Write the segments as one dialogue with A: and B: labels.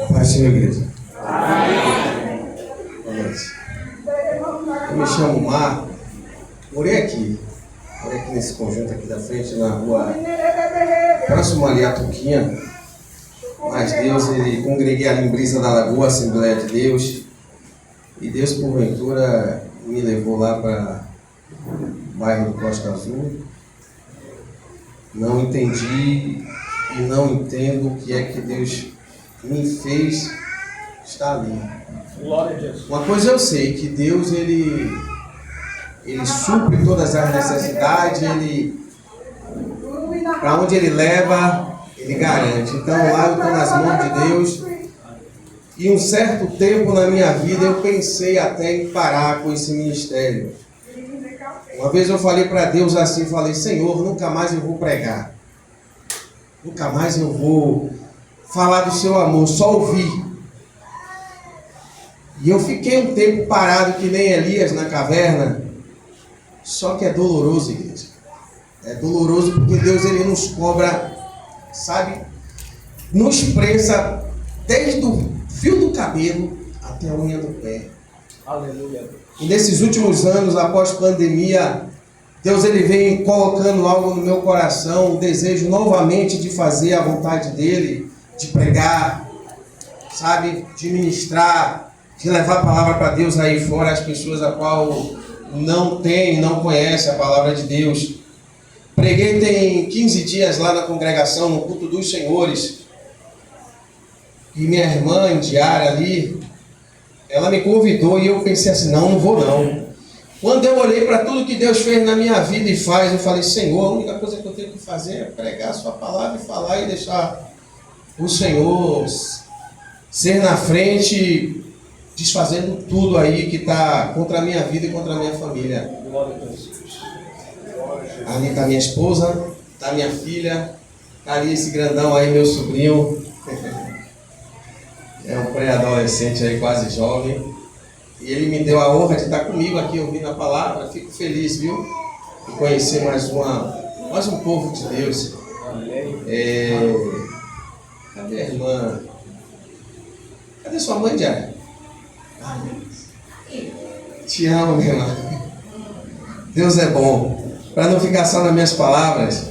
A: Paz, Senhor, igreja. Boa noite. Eu me chamo Marco. Morei aqui nesse conjunto aqui da frente, na rua próximo ali à Tuquinha. Mas Deus, ele congreguei ali em Brisa da Lagoa, Assembleia de Deus. E Deus, porventura, me levou lá para o bairro do Costa Azul. Não entendi e não entendo o que é que Deus me fez estar ali.
B: Glória a Deus.
A: Uma coisa eu sei, que Deus, ele supre todas as necessidades, para onde ele leva, ele garante. Então lá eu estou nas mãos de Deus. E um certo tempo na minha vida eu pensei até em parar com esse ministério. Uma vez eu falei para Deus assim, falei: Senhor, nunca mais eu vou pregar. Nunca mais eu vou falar do seu amor, só ouvir. E eu fiquei um tempo parado que nem Elias na caverna. Só que é doloroso, igreja. É doloroso porque Deus, ele nos cobra, sabe? Nos presa desde o fio do cabelo até a unha do pé.
B: Aleluia.
A: E nesses últimos anos, após pandemia, Deus, ele vem colocando algo no meu coração, o desejo novamente de fazer a vontade dele, de pregar, sabe, de ministrar, de levar a palavra para Deus aí fora, as pessoas a qual não conhecem a palavra de Deus. Preguei tem 15 dias lá na congregação, no culto dos senhores, e minha irmã em diária ali, ela me convidou e eu pensei assim: não vou não. Quando eu olhei para tudo que Deus fez na minha vida e faz, eu falei: Senhor, a única coisa que eu tenho que fazer é pregar a sua palavra e falar e deixar o Senhor ser na frente, desfazendo tudo aí que está contra a minha vida e contra a minha família. Ali está minha esposa, está minha filha, está ali esse grandão aí, meu sobrinho. É um pré-adolescente aí, quase jovem. E ele me deu a honra de estar comigo aqui ouvindo a palavra. Fico feliz, viu? De conhecer mais um povo de Deus. Cadê a irmã? Cadê sua mãe, Diária? Te amo, minha irmã. Deus é bom. Para não ficar só nas minhas palavras,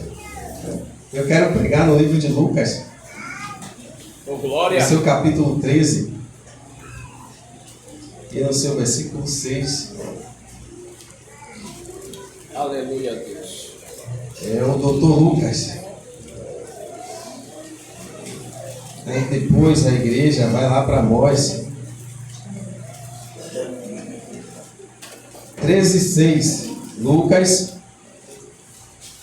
A: eu quero pregar no livro de Lucas.
B: Glória.
A: No seu capítulo 13 e no seu versículo 6.
B: Aleluia, Deus.
A: É o doutor Lucas. Aí depois a igreja vai lá para Amós 13:6. Lucas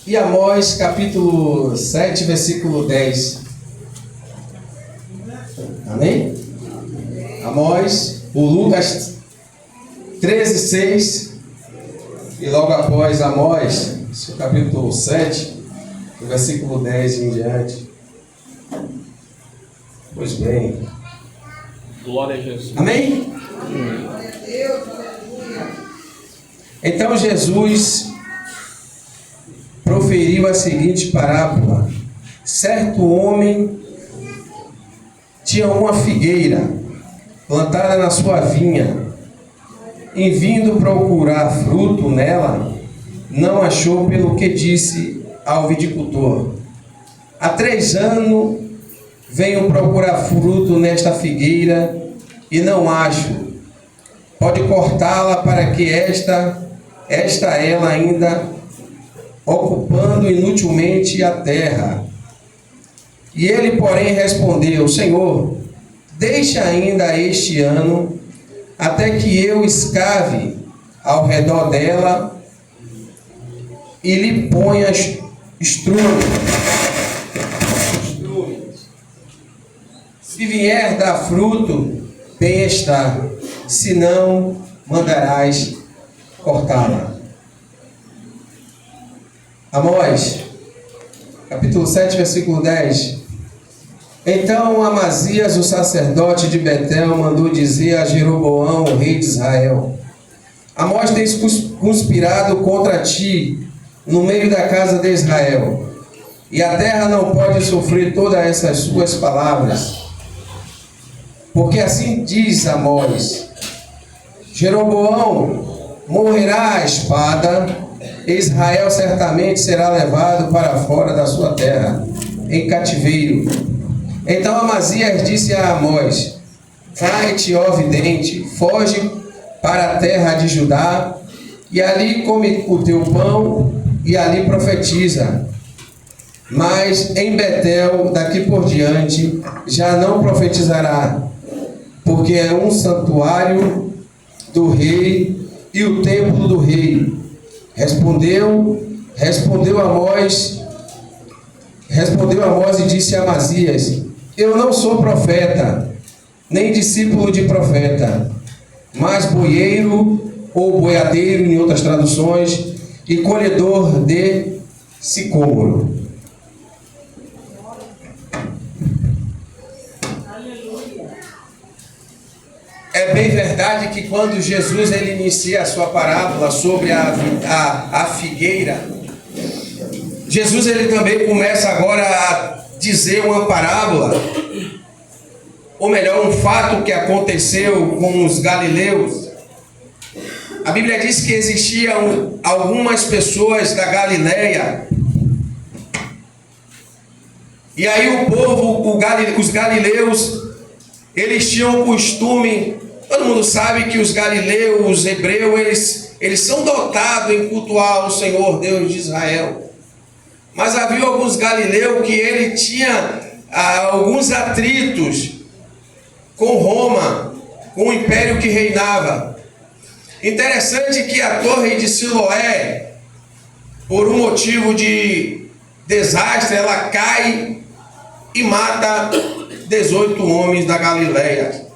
A: e Amós capítulo 7, versículo 10. Amém? Amós, o Lucas 13:6 e logo após Amós, capítulo 7, do versículo 10 em diante. Pois bem.
B: Glória a Jesus.
A: Amém? Então Jesus proferiu a seguinte parábola: certo homem tinha uma figueira plantada na sua vinha, e vindo procurar fruto nela, não achou, pelo que disse ao viticultor: há 3 anos venho procurar fruto nesta figueira e não acho. Pode cortá-la para que esta ela ainda ocupando inutilmente a terra. E ele, porém, respondeu: Senhor, deixa ainda este ano, até que eu escave ao redor dela e lhe ponha estrume. Se vier dar fruto, bem está, se não, mandarás cortá-la. Amós, capítulo 7, versículo 10. Então Amazias, o sacerdote de Betel, mandou dizer a Jeroboão, o rei de Israel: Amós tem conspirado contra ti no meio da casa de Israel. e a terra não pode sofrer todas essas suas palavras. Porque assim diz Amós: Jeroboão morrerá à espada, e Israel certamente será levado para fora da sua terra, em cativeiro. Então Amazias disse a Amós: Vai-te, ó vidente, foge para a terra de Judá, e ali come o teu pão, e ali profetiza. Mas em Betel, daqui por diante, já não profetizará, porque é um santuário do rei e o templo do rei. Respondeu Amós e disse a Amazias: Eu não sou profeta, nem discípulo de profeta, mas boieiro ou boiadeiro em outras traduções, e colhedor de sicômoro. É bem verdade que quando Jesus ele inicia a sua parábola sobre a figueira, Jesus ele também começa agora a dizer uma parábola, ou melhor, um fato que aconteceu com os galileus. A Bíblia diz que existiam algumas pessoas da Galileia, e aí o povo, os galileus, eles tinham o costume, todo mundo sabe que os galileus, os hebreus, eles são dotados em cultuar o Senhor Deus de Israel. Mas havia alguns galileus que ele tinha alguns atritos com Roma, com o império que reinava. Interessante que a torre de Siloé, por um motivo de desastre, ela cai e mata 18 homens da Galileia.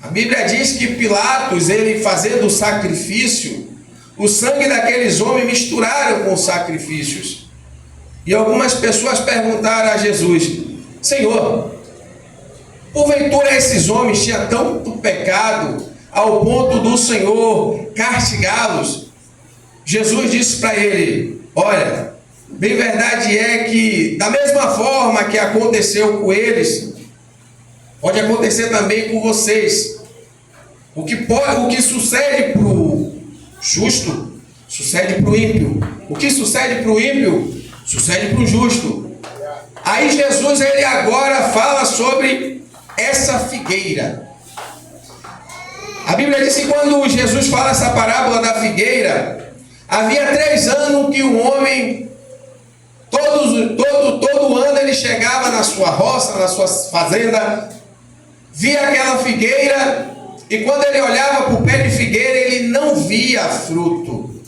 A: A Bíblia diz que Pilatos, ele fazendo o sacrifício, o sangue daqueles homens misturaram com os sacrifícios. E algumas pessoas perguntaram a Jesus: Senhor, porventura esses homens tinham tanto pecado ao ponto do Senhor castigá-los? Jesus disse para ele: olha, bem verdade é que da mesma forma que aconteceu com eles, pode acontecer também com vocês. O que sucede para o justo, sucede para o ímpio. O que sucede para o ímpio, sucede para o justo. Aí Jesus ele agora fala sobre essa figueira. A Bíblia diz que quando Jesus fala essa parábola da figueira, havia 3 anos que o homem, todo ano ele chegava na sua roça, na sua fazenda, via aquela figueira, e quando ele olhava para o pé de figueira, ele não via fruto.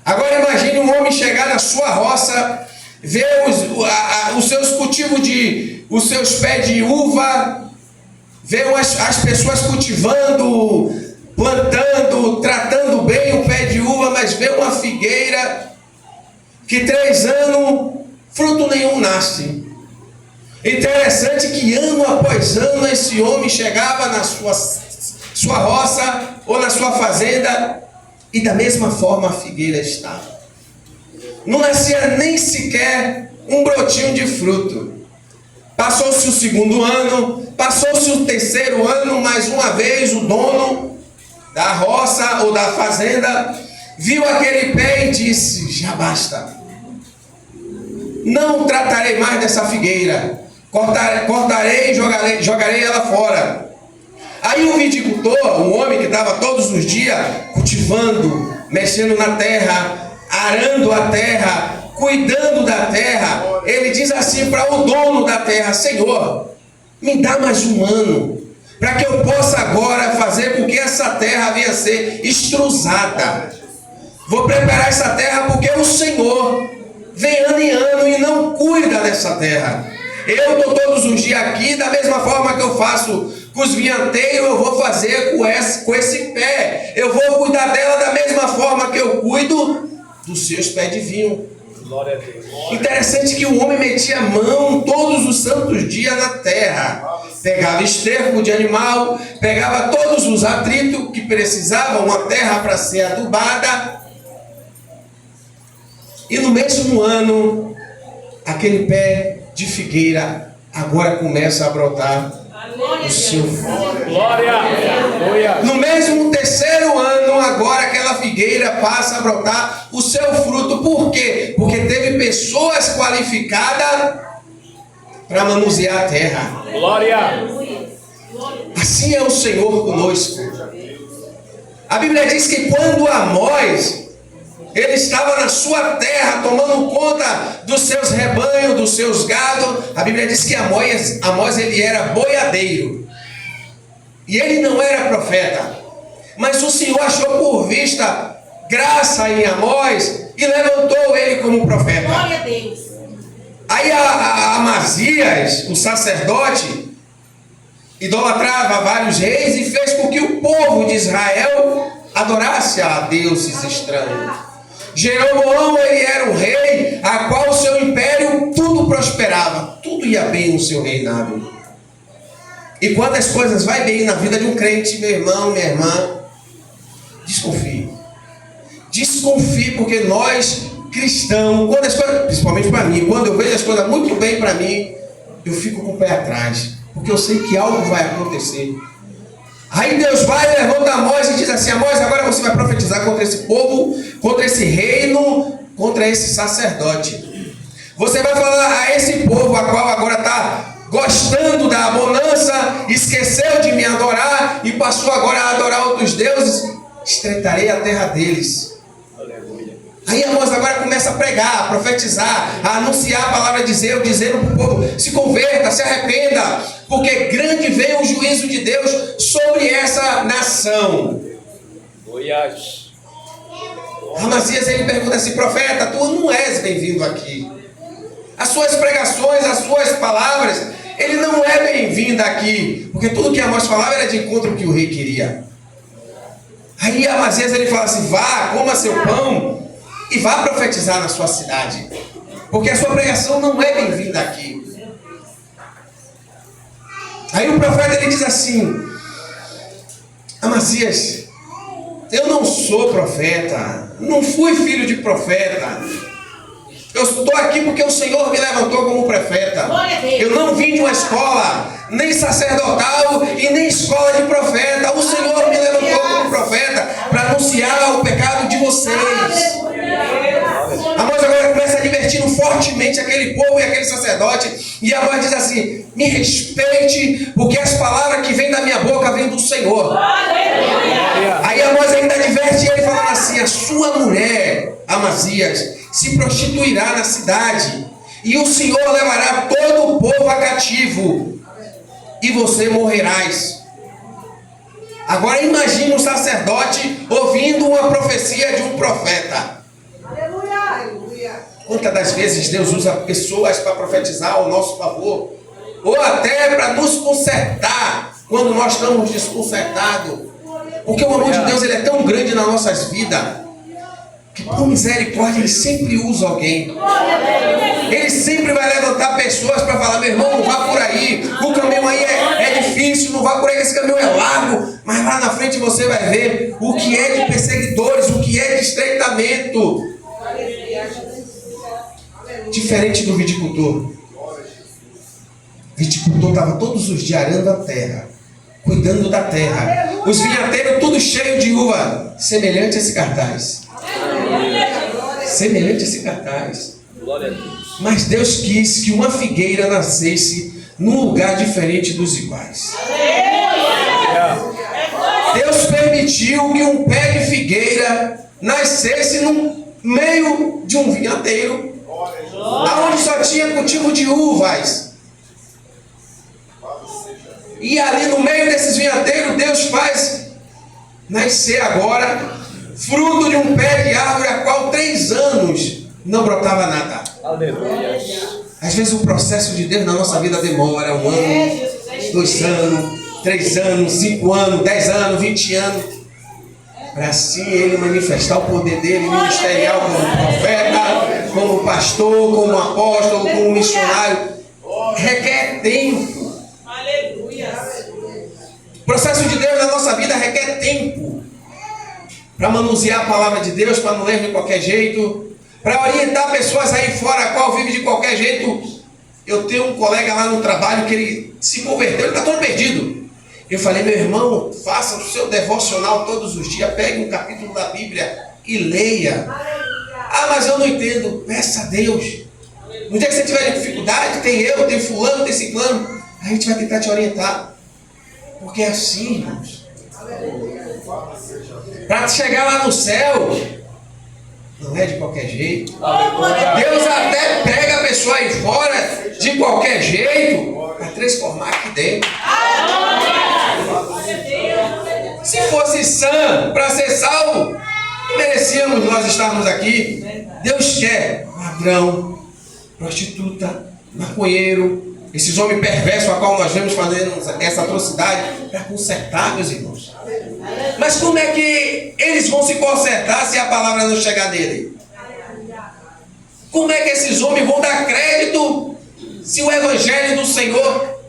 A: Agora imagine um homem chegar na sua roça, ver os seus cultivos os seus pés de uva, ver as pessoas cultivando, plantando, tratando bem o pé de uva, mas ver uma figueira que 3 anos fruto nenhum nasce. Interessante que ano após ano esse homem chegava na sua roça ou na sua fazenda, e da mesma forma a figueira estava. Não nascia nem sequer um brotinho de fruto. Passou-se o 2º ano, passou-se o 3º ano, mais uma vez o dono da roça ou da fazenda viu aquele pé e disse: já basta, não tratarei mais dessa figueira, cortarei e jogarei ela fora. Aí o viticultor, um homem que estava todos os dias cultivando, mexendo na terra, arando a terra, cuidando da terra, ele diz assim para o dono da terra: Senhor, me dá mais um ano, para que eu possa agora fazer com que essa terra venha a ser estruzada. Vou preparar essa terra porque o Senhor vem ano em ano e não cuida dessa terra. Eu estou todos os dias aqui, da mesma forma que eu faço com os vinhateiros, eu vou fazer com esse pé. Eu vou cuidar dela da mesma forma que eu cuido dos seus pés de vinho.
B: Glória a Deus.
A: Interessante que o homem metia a mão todos os santos dias na terra. Pegava esterco de animal, pegava todos os atritos que precisavam uma terra para ser adubada. E no mesmo ano, aquele pé de figueira agora começa a brotar o seu fruto.
B: Glória. Aleluia.
A: No mesmo terceiro ano, agora aquela figueira passa a brotar o seu fruto. Por quê? Porque teve pessoas qualificadas para manusear a terra.
B: Glória.
A: Assim é o Senhor conosco. A Bíblia diz que quando Amós, ele estava na sua terra, tomando conta dos seus rebanhos, dos seus gados. A Bíblia diz que Amós ele era boiadeiro. E ele não era profeta. Mas o Senhor achou por vista graça em Amós e levantou ele como profeta.
C: Glória a Deus.
A: Aí Amazias, o sacerdote, idolatrava vários reis e fez com que o povo de Israel adorasse a deuses estranhos. Jeroboão, ele era um rei, a qual o seu império tudo prosperava, tudo ia bem no seu reinado. E quando as coisas vai bem na vida de um crente, meu irmão, minha irmã, desconfie. Desconfie, porque nós cristãos, quando as coisas, principalmente para mim, quando eu vejo as coisas muito bem para mim, eu fico com o pé atrás, porque eu sei que algo vai acontecer. Aí Deus vai, levanta Amós e diz assim: Amós, agora você vai profetizar contra esse povo, contra esse reino, contra esse sacerdote. Você vai falar a esse povo, a qual agora está gostando da bonança, esqueceu de me adorar e passou agora a adorar outros deuses, estreitarei a terra deles. Aí Amós agora começa a pregar, a profetizar, a anunciar a palavra de Deus, dizendo para o povo: se converta, se arrependa, porque grande vem o juízo de Deus sobre essa nação. Amazias, ele pergunta assim: profeta, tu não és bem-vindo aqui. As suas pregações, as suas palavras, ele não é bem-vindo aqui, porque tudo que Amós falava era de encontro ao que o rei queria. Aí Amazias, ele fala assim: vá, coma seu pão e vá profetizar na sua cidade, porque a sua pregação não é bem-vinda aqui. Aí o profeta, ele diz assim: Amazias, eu não sou profeta, não fui filho de profeta, eu estou aqui porque o Senhor me levantou como profeta. Eu não vim de uma escola, nem sacerdotal e nem escola de profeta. O Senhor me levantou como profeta para anunciar o pecado de vocês. Amós agora começa advertindo fortemente aquele povo e aquele sacerdote. E Amós diz assim: me respeite, porque as palavras que vêm da minha boca vêm do Senhor. Aí Amós ainda adverte ele falando assim: a sua mulher, Amazias, se prostituirá na cidade, e o Senhor levará todo o povo a cativo, e você morrerás. Agora imagine um sacerdote ouvindo uma profecia de um profeta. Quantas das vezes Deus usa pessoas para profetizar ao nosso favor, ou até para nos consertar quando nós estamos desconcertados, porque o amor de Deus ele é tão grande nas nossas vidas, que por misericórdia ele sempre usa alguém. Ele sempre vai levantar pessoas para falar: meu irmão, não vá por aí, o caminho aí é difícil, não vá por aí, esse caminho é largo, mas lá na frente você vai ver o que é de perseguidores, o que é de estreitamento. Diferente do viticultor. O viticultor estava todos os dias arando a terra, cuidando da terra. Os vinhateiros tudo cheio de uva, semelhante a esse cartaz. Semelhante a esse cartaz. Mas Deus quis que uma figueira nascesse num lugar diferente dos iguais. Deus permitiu que um pé de figueira nascesse no meio de um vinhateiro, aonde só tinha cultivo de uvas. E ali no meio desses vinhateiros, Deus faz nascer agora fruto de um pé de árvore a qual 3 anos não brotava nada. Aleluia. Às vezes o processo de Deus na nossa vida demora 1 ano, 2 anos, 3 anos, 5 anos, 10 anos, 20 anos, para assim ele manifestar o poder dele ministerial como profeta, como pastor, como apóstolo, como missionário. Requer tempo. O processo de Deus na nossa vida requer tempo para manusear a palavra de Deus, para não ler de qualquer jeito, para orientar pessoas aí fora, a qual vive de qualquer jeito. Eu tenho um colega lá no trabalho que ele se converteu, ele está todo perdido. Eu falei, meu irmão, faça o seu devocional todos os dias, pegue um capítulo da Bíblia e leia. Ah, mas eu não entendo. Peça a Deus. No dia que você tiver dificuldade, tem eu, tem fulano, tem ciclano, a gente vai tentar te orientar. Porque é assim, irmãos. Para chegar lá no céu, não é de qualquer jeito. Deus até pega a pessoa aí fora de qualquer jeito para transformar aqui dentro. Se fosse sã para ser salvo, merecíamos nós estarmos aqui. Deus quer ladrão, prostituta, maconheiro, esses homens perversos a qual nós vemos fazendo essa atrocidade para consertar, meus irmãos. Mas como é que eles vão se consertar se a palavra não chegar nele? Como é que esses homens vão dar crédito se o evangelho do Senhor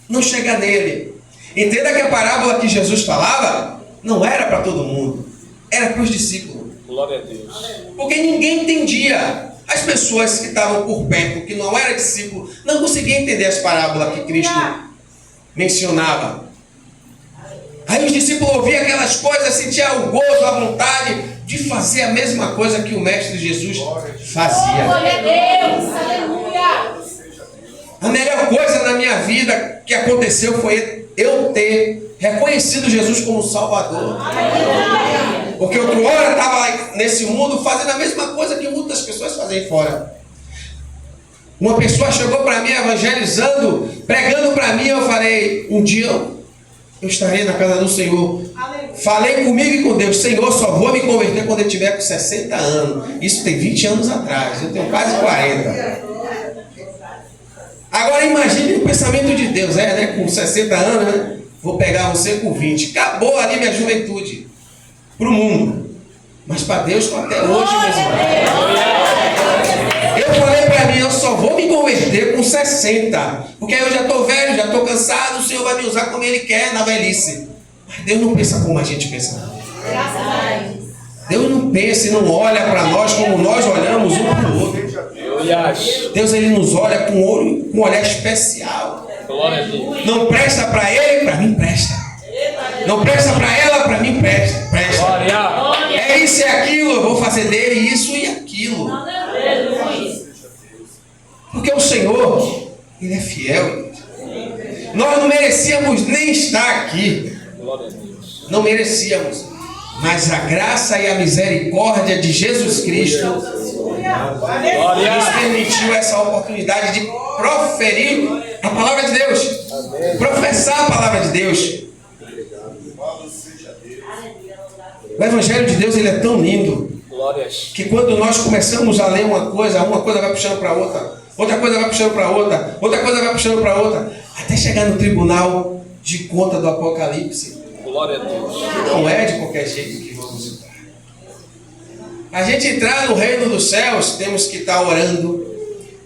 A: não chega nele? Entenda que a parábola que Jesus falava não era para todo mundo, era para os discípulos.
B: Glória a Deus.
A: Porque ninguém entendia. As pessoas que estavam por perto, que não eram discípulos, não conseguiam entender as parábolas que Cristo mencionava. Aí os discípulos ouviam aquelas coisas, sentiam o gozo, a vontade de fazer a mesma coisa que o Mestre Jesus fazia.
C: Glória a Deus, aleluia.
A: A melhor coisa na minha vida que aconteceu foi eu ter reconhecido Jesus como Salvador. Porque outra hora estava lá nesse mundo fazendo a mesma coisa que muitas pessoas fazem fora. Uma pessoa chegou para mim evangelizando, pregando para mim, eu falei, um dia eu estarei na casa do Senhor. Falei comigo e com Deus, Senhor, só vou me converter quando eu tiver com 60 anos. Isso tem 20 anos atrás, eu tenho quase 40. Agora imagine o pensamento de Deus, né? Com 60 anos, né? Vou pegar você com 20. Acabou ali minha juventude. Para o mundo. Mas para Deus, até hoje, meus irmãos. Eu falei para mim, eu só vou me converter com 60. Porque aí eu já estou velho, já estou cansado, o Senhor vai me usar como Ele quer na velhice. Mas Deus não pensa como a gente pensa. Deus não pensa e não olha para nós como nós olhamos um para o outro. Deus, Ele nos olha com um olhar especial. Não presta para Ele, para mim presta. Não presta para ela, para mim presta. É isso e aquilo, eu vou fazer dele isso e aquilo. Porque o Senhor, Ele é fiel. Nós não merecíamos nem estar aqui. Não merecíamos. Mas a graça e a misericórdia de Jesus Cristo nos permitiu essa oportunidade de proferir a palavra de Deus. Professar a palavra de Deus. O Evangelho de Deus, ele é tão lindo que quando nós começamos a ler uma coisa vai puxando para outra, outra coisa vai puxando para outra, outra coisa vai puxando para outra, até chegar no tribunal de conta do Apocalipse.
B: Glória a Deus.
A: Que não é de qualquer jeito que vamos entrar. A gente entrar no reino dos céus, temos que estar orando,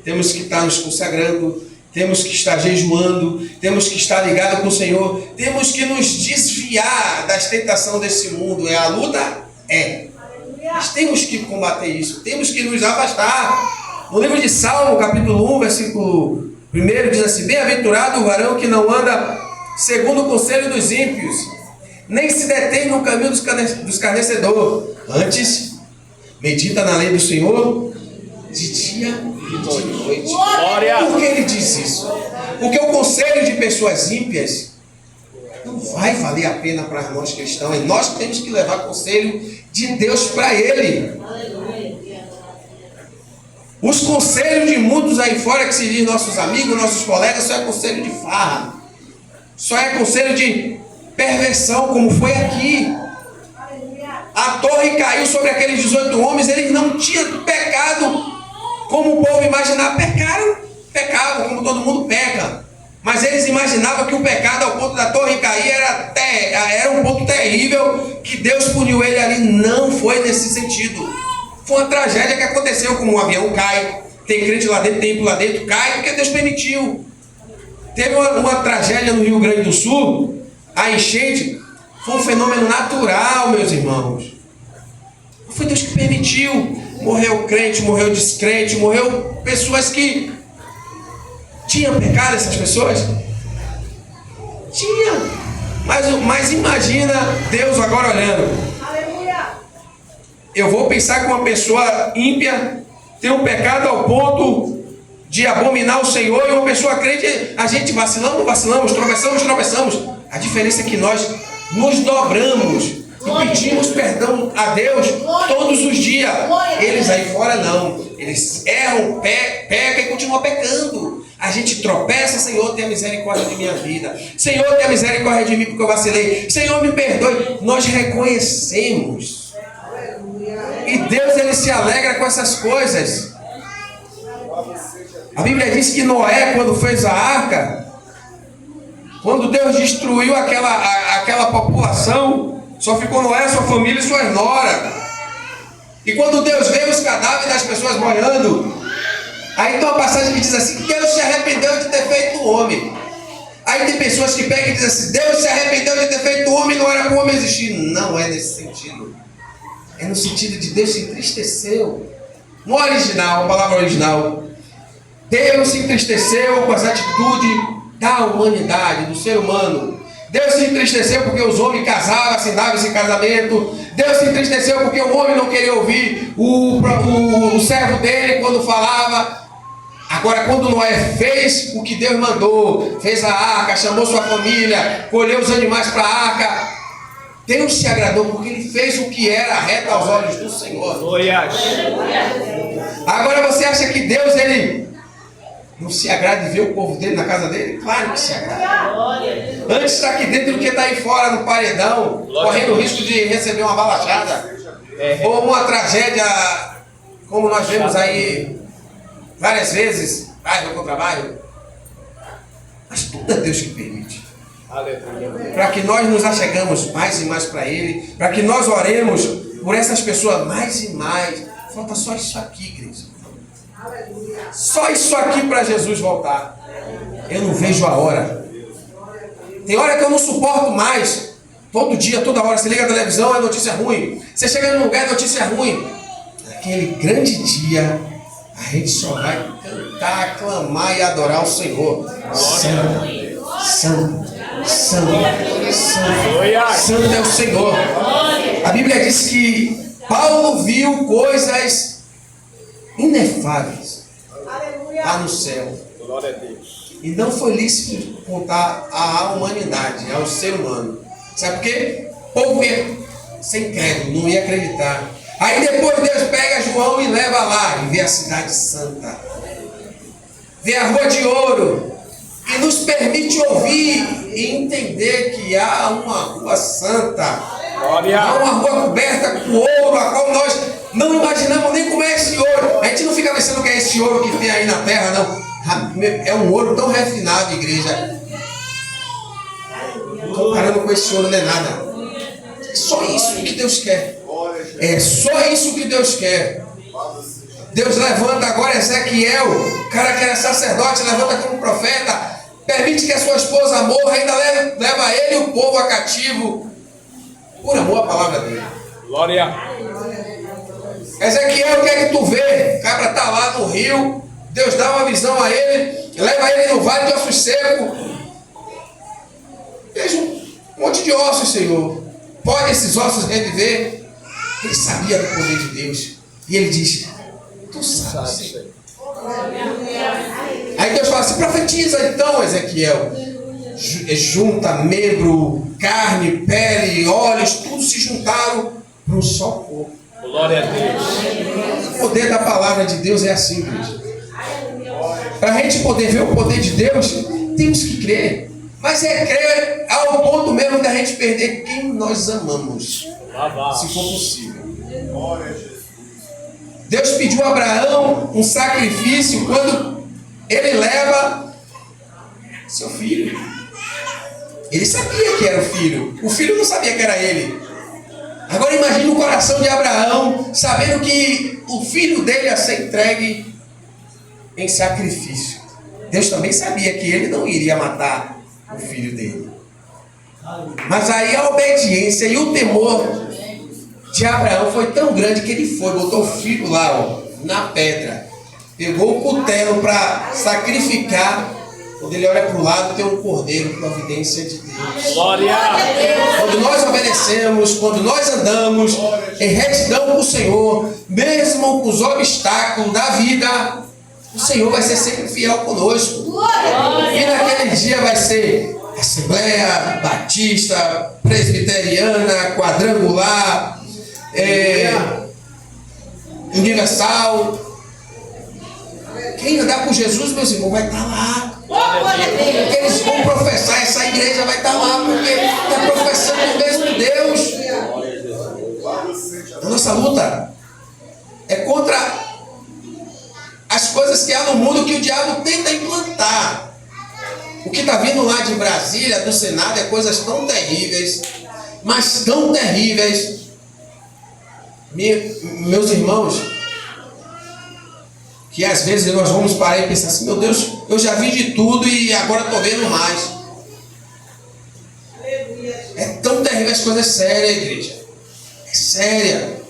A: temos que estar nos consagrando, temos que estar jejuando, temos que estar ligado com o Senhor, temos que nos desviar das tentações desse mundo. É a luta? É. Mas temos que combater isso, temos que nos afastar. No livro de Salmo, capítulo 1, versículo 1, diz assim: bem-aventurado o varão que não anda segundo o conselho dos ímpios, nem se detém no caminho dos escarnecedores. Antes, medita na lei do Senhor de dia e de noite. Por que ele diz isso? Porque o conselho de pessoas ímpias não vai valer a pena para nós cristãos. E nós temos que levar conselho de Deus para ele. Os conselhos de muitos aí fora que se diz nossos amigos, nossos colegas, só é conselho de farra. Só é conselho de perversão, como foi aqui. A torre caiu sobre aqueles 18 homens, eles não tinham pecado como o povo imaginava. Pecavam como todo mundo peca. Mas eles imaginavam que o pecado ao ponto da torre cair era um ponto terrível, que Deus puniu ele ali. Não foi nesse sentido. Foi uma tragédia que aconteceu, como um avião cai, tem crente lá dentro, templo lá dentro, cai porque Deus permitiu. Teve uma tragédia no Rio Grande do Sul, a enchente, foi um fenômeno natural, meus irmãos. Foi Deus que permitiu. Morreu crente, morreu descrente, morreu pessoas que tinham pecado, essas pessoas? Tinha. Mas imagina Deus agora olhando. Eu vou pensar que uma pessoa ímpia tem um pecado ao ponto de abominar o Senhor, e uma pessoa crente, a gente vacilamos, tropeçamos. A diferença é que nós nos dobramos e pedimos perdão a Deus todos os dias. Eles aí fora não. Eles erram, pecam e continuam pecando. A gente tropeça, Senhor, tenha misericórdia de minha vida. Senhor, tenha misericórdia de mim porque eu vacilei. Senhor, me perdoe. Nós reconhecemos. E Deus, Ele se alegra com essas coisas. A Bíblia diz que Noé, quando fez a arca, quando Deus destruiu aquela população, só ficou Noé, sua família e suas noras. E quando Deus vê os cadáveres das pessoas boiando, aí tem uma passagem que diz assim, que Deus se arrependeu de ter feito o homem. Aí tem pessoas que pegam e dizem assim, Deus se arrependeu de ter feito o homem, não era para o homem existir. Não é nesse sentido. É no sentido de Deus se entristeceu. No original, a palavra original, Deus se entristeceu com as atitudes da humanidade, do ser humano. Deus se entristeceu porque os homens casavam, assinavam esse casamento. Deus se entristeceu porque o homem não queria ouvir o servo dele quando falava. Agora, quando Noé fez o que Deus mandou, fez a arca, chamou sua família, colheu os animais para a arca, Deus se agradou porque ele fez o que era reto aos olhos do Senhor. Agora você acha que Deus, ele não se agrada de ver o povo dele na casa dele? Claro que se agrada. Antes está aqui dentro do que está aí fora no paredão, correndo o risco de receber uma balachada ou uma tragédia, como nós vemos aí várias vezes, bairro contra bairro. Mas tudo é Deus que permite. Para que nós nos achegamos mais e mais para Ele, para que nós oremos por essas pessoas mais e mais. Falta só isso aqui, igreja. Só isso aqui para Jesus voltar. Eu não vejo a hora. Tem hora que eu não suporto mais. Todo dia, toda hora, você liga a televisão, é notícia ruim. Você chega num lugar, é notícia ruim. Naquele grande dia, a gente só vai cantar, aclamar e adorar o Senhor. Santo, santo, santo, santo, santo é o Senhor. A Bíblia diz que Paulo viu coisas inefáveis lá no céu. E não foi lícito contar à humanidade, ao ser humano. Sabe por quê? O povo ia sem crédito, não ia acreditar. Aí depois Deus pega João e leva lá e vê a cidade santa, vê a rua de ouro, e nos permite ouvir e entender que há uma rua santa, há uma rua coberta com ouro, a qual nós não imaginamos nem como é esse ouro. A gente não fica pensando que é esse ouro que tem aí na terra, não. É um ouro tão refinado, igreja. Comparando com esse ouro não é nada. É só isso que Deus quer. É só isso que Deus quer. Deus levanta agora Ezequiel, o cara que era sacerdote, levanta como profeta, permite que a sua esposa morra, ainda leva ele e o povo a cativo, por amor à palavra dele.
B: Glória.
A: Ezequiel, o que é que tu vê? O cabra está lá no rio, Deus dá uma visão a ele, leva ele no vale de ossos secos. Veja um monte de ossos, Senhor. Pode esses ossos reviver? Ele sabia do poder de Deus. E ele diz, tu sabes, Senhor. Aí Deus fala assim, profetiza então, Ezequiel. Junta membro, carne, pele, olhos, tudo se juntaram para um só corpo.
B: Glória a Deus.
A: O poder da palavra de Deus é assim, querido. Para a gente poder ver o poder de Deus, temos que crer. Mas é crer ao ponto mesmo da gente perder quem nós amamos, se for possível. Deus pediu a Abraão um sacrifício quando ele leva seu filho. Ele sabia que era o filho não sabia que era ele. Agora imagine o coração de Abraão, sabendo que o filho dele ia ser entregue em sacrifício. Deus também sabia que ele não iria matar o filho dele. Mas aí a obediência e o temor de Abraão foi tão grande que ele botou o filho lá, ó, na pedra. Pegou o cutelo para sacrificar. Quando ele olha para o lado, tem um cordeiro, providência de Deus.
B: Glória.
A: Quando nós obedecemos, quando nós andamos em retidão com o Senhor, mesmo com os obstáculos da vida, o Senhor vai ser sempre fiel conosco. E naquele dia vai ser Assembleia Batista, Presbiteriana, Quadrangular, Universal. Quem andar com Jesus, meus irmãos, vai estar lá. Porque eles vão professar, essa igreja vai estar lá, porque está professando o mesmo Deus. A nossa luta é contra as coisas que há no mundo que o diabo tenta implantar. O que está vindo lá de Brasília, do Senado, é coisas tão terríveis, mas tão terríveis. Meus irmãos, que às vezes nós vamos parar e pensar assim, meu Deus, eu já vi de tudo e agora estou vendo mais. É tão terrível as coisas sérias, igreja. É séria.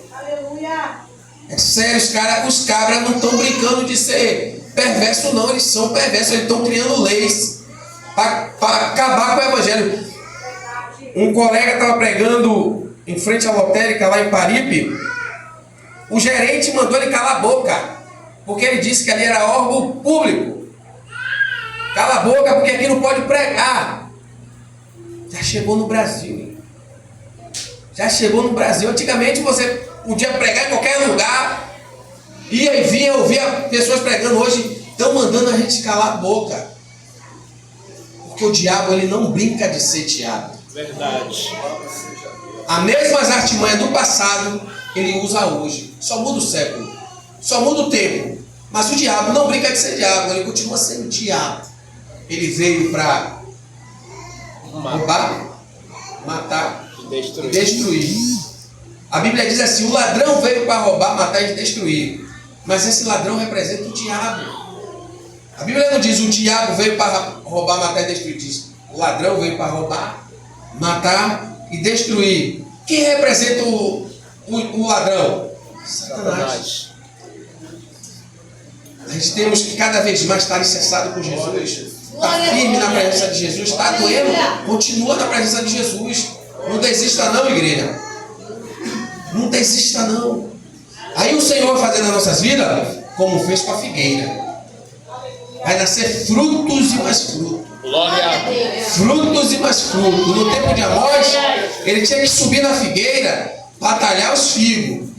A: É sério, os cabras não estão brincando de ser perverso, não. Eles são perversos, eles estão criando leis para acabar com o evangelho. Um colega estava pregando em frente à lotérica lá em Paripe. O gerente mandou ele calar a boca, porque ele disse que ali era órgão público. Cala a boca, porque aqui não pode pregar. Já chegou no Brasil. Já chegou no Brasil. Antigamente você podia pregar em qualquer lugar. Ia e vinha, ouvia pessoas pregando. Hoje estão mandando a gente calar a boca. Porque o diabo, ele não brinca de ser diabo.
B: Verdade.
A: As mesmas artimanhas do passado, ele usa hoje. Só muda o século. Só muda o tempo. Mas o diabo não brinca de ser diabo. Ele continua sendo diabo. Ele veio para roubar, matar e destruir. A Bíblia diz assim, o ladrão veio para roubar, matar e destruir. Mas esse ladrão representa o diabo. A Bíblia não diz o diabo veio para roubar, matar e destruir. Diz o ladrão veio para roubar, matar e destruir. Quem representa o ladrão? Satanás. A gente temos que cada vez mais estar alicerçado com Jesus. Está firme na presença de Jesus. Está doendo, continua na presença de Jesus. Não desista não, igreja. Não desista não. Aí o Senhor vai fazer nas nossas vidas como fez com a figueira. Vai nascer frutos e mais frutos.
B: Glória.
A: Frutos e mais frutos. No tempo de Amós, ele tinha que subir na figueira, batalhar os figos,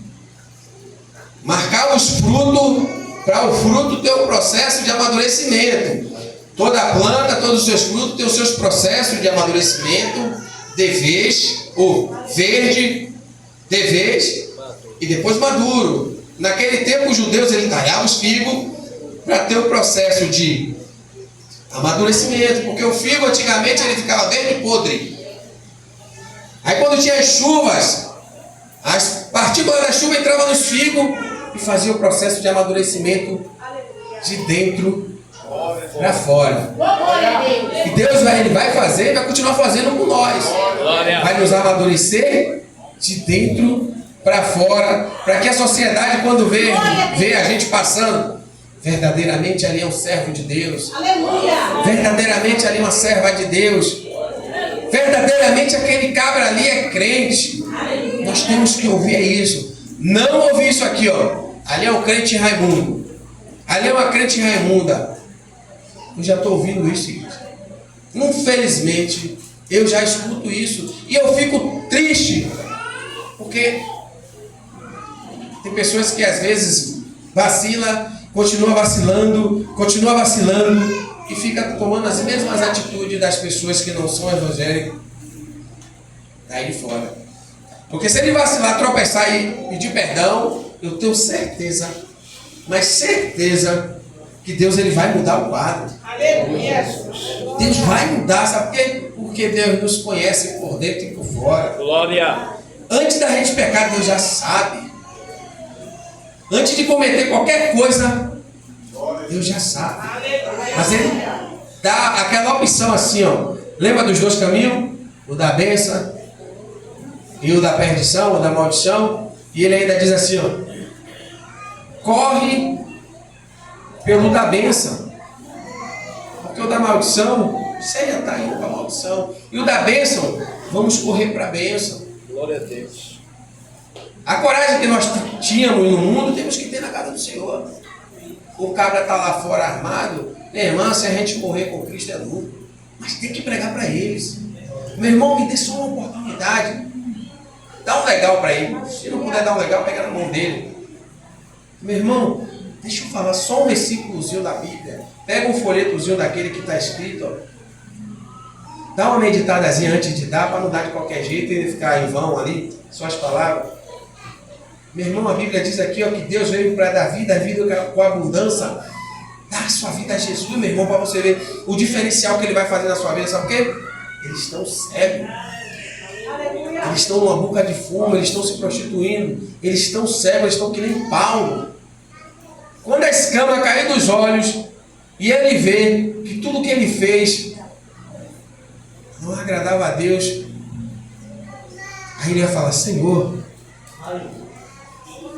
A: marcar os frutos, para o fruto ter o processo de amadurecimento. Toda planta, todos os seus frutos têm os seus processos de amadurecimento, de vez, ou verde, de vez, e depois maduro. Naquele tempo os judeus eles talhavam os figos para ter o processo de amadurecimento, porque o figo antigamente ele ficava verde e podre. Aí quando tinha as chuvas, as partículas da chuva entravam nos figos e fazia o processo de amadurecimento de dentro para fora. E Deus ele vai fazer e vai continuar fazendo com nós. Vai nos amadurecer de dentro para fora, para que a sociedade, quando vê a gente passando, verdadeiramente ali é um servo de Deus. Verdadeiramente ali é uma serva de Deus. Verdadeiramente aquele cabra ali é crente. Nós temos que ouvir isso. Não ouvir isso aqui, ó. Ali é um crente Raimundo. Ali é uma crente Raimunda. Eu já estou ouvindo isso, igreja. Infelizmente, eu já escuto isso. E eu fico triste. Porque tem pessoas que às vezes vacila, continua vacilando e fica tomando as mesmas atitudes das pessoas que não são evangélicas daí de fora. Porque se ele vacilar, tropeçar e pedir perdão, eu tenho certeza, mas certeza, que Deus ele vai mudar o quadro. Deus vai mudar, sabe por quê? Porque Deus nos conhece por dentro e por fora.
B: Glória.
A: Antes da gente pecar, Deus já sabe. Antes de cometer qualquer coisa, Deus já sabe. Mas ele dá aquela opção assim, ó. Lembra dos dois caminhos? O da bênção e o da perdição, o da maldição, e ele ainda diz assim, ó, corre pelo da bênção, porque o da maldição, você já está indo para a maldição, e o da bênção, vamos correr para a bênção.
B: Glória a Deus.
A: A coragem que nós tínhamos no mundo, temos que ter na casa do Senhor. O cabra está lá fora armado, minha irmã, se a gente morrer com Cristo é lucro, mas tem que pregar para eles. Meu irmão, me dê só uma oportunidade, dá um legal para ele, se não puder dar um legal, pega na mão dele. Meu irmão, deixa eu falar só um versículozinho da Bíblia, pega um folhetozinho daquele que está escrito, ó. Dá uma meditadazinha antes de dar, para não dar de qualquer jeito e ficar em vão ali, só as palavras. Meu irmão, a Bíblia diz aqui, ó, que Deus veio para dar vida, a vida com abundância. Dá a sua vida a Jesus, meu irmão, para você ver o diferencial que Ele vai fazer na sua vida. Sabe por quê? Eles estão cegos. Eles estão numa boca de fumo, eles estão se prostituindo. Eles estão cegos, eles estão que nem Paulo. Quando a escama cair dos olhos e ele vê que tudo que ele fez não agradava a Deus, aí ele vai falar, Senhor,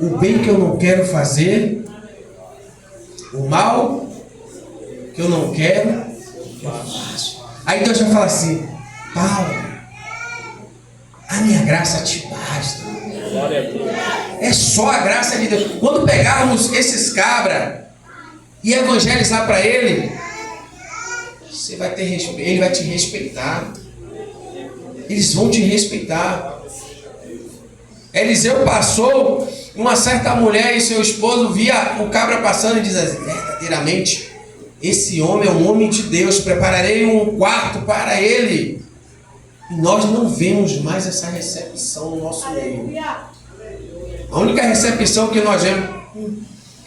A: o bem que eu não quero fazer, o mal que eu não quero, eu faço. Aí Deus vai falar assim, Paulo, a minha graça te basta.
B: Glória a Deus.
A: É só a graça de Deus. Quando pegarmos esses cabras e evangelizar para ele, você vai ter respeito, ele vai te respeitar. Eles vão te respeitar. Eliseu passou, uma certa mulher e seu esposo via o cabra passando e diz assim, verdadeiramente, esse homem é um homem de Deus, prepararei um quarto para ele. E nós não vemos mais essa recepção no nosso meio. A única recepção que nós vemos,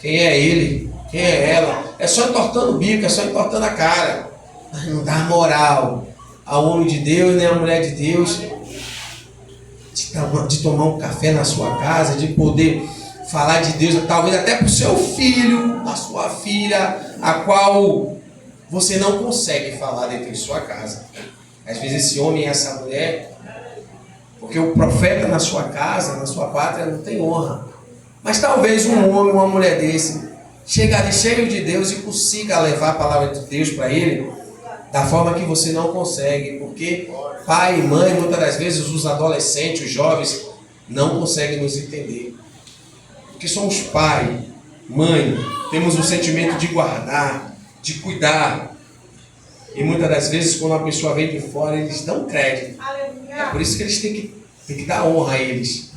A: quem é ele, quem é ela, é só entortando o bico, é só entortando a cara. Mas não dá moral ao homem de Deus, nem à mulher de Deus, de tomar um café na sua casa, de poder falar de Deus, talvez até para o seu filho, a sua filha, a qual você não consegue falar dentro de sua casa. Às vezes esse homem e essa mulher, porque o profeta na sua casa, na sua pátria, não tem honra. Mas talvez um homem, uma mulher desse, chegue ali cheio de Deus e consiga levar a palavra de Deus para ele, da forma que você não consegue, porque pai e mãe, muitas das vezes os adolescentes, os jovens, não conseguem nos entender. Porque somos pai, mãe, temos um sentimento de guardar, de cuidar. E muitas das vezes, quando a pessoa vem de fora, eles dão crédito. É por isso que eles têm que dar honra a eles,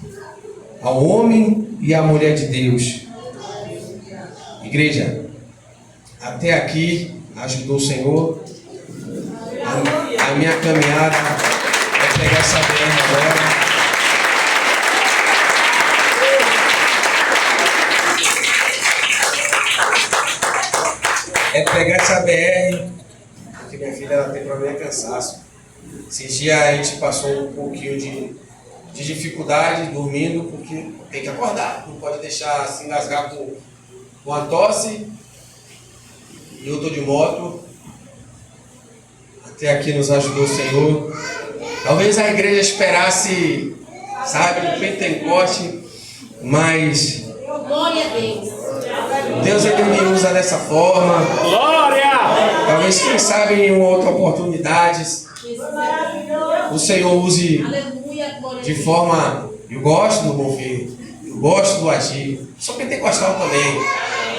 A: ao homem e à mulher de Deus. Igreja, até aqui ajudou o Senhor. A minha caminhada é pegar essa BR agora. É pegar essa BR, porque minha filha ela tem problema de cansaço. Esses dias a gente passou um pouquinho de dificuldade dormindo, porque tem que acordar, não pode deixar se engasgar com a tosse. E eu estou de moto. Até aqui nos ajudou o Senhor. Talvez a igreja esperasse, sabe, um Pentecoste, mas
C: Glória a Deus.
A: Deus ele me usa dessa forma.
B: Glória!
A: Talvez, quem sabe, em uma outra oportunidade, o Senhor use
C: Aleluia, glória a
A: de
C: Deus.
A: forma. Eu gosto do mover, eu gosto do agir. Sou pentecostal também.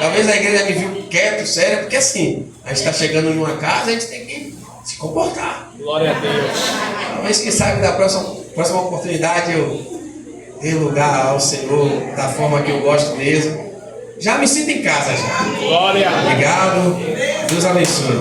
A: Talvez a igreja me viu quieto, sério, porque assim, a gente está chegando em uma casa, a gente tem que se comportar.
B: Glória a Deus.
A: Talvez, quem sabe, da próxima oportunidade eu dê lugar ao Senhor da forma que eu gosto mesmo. Já me sinto em casa já.
B: Glória.
A: Obrigado. Deus abençoe.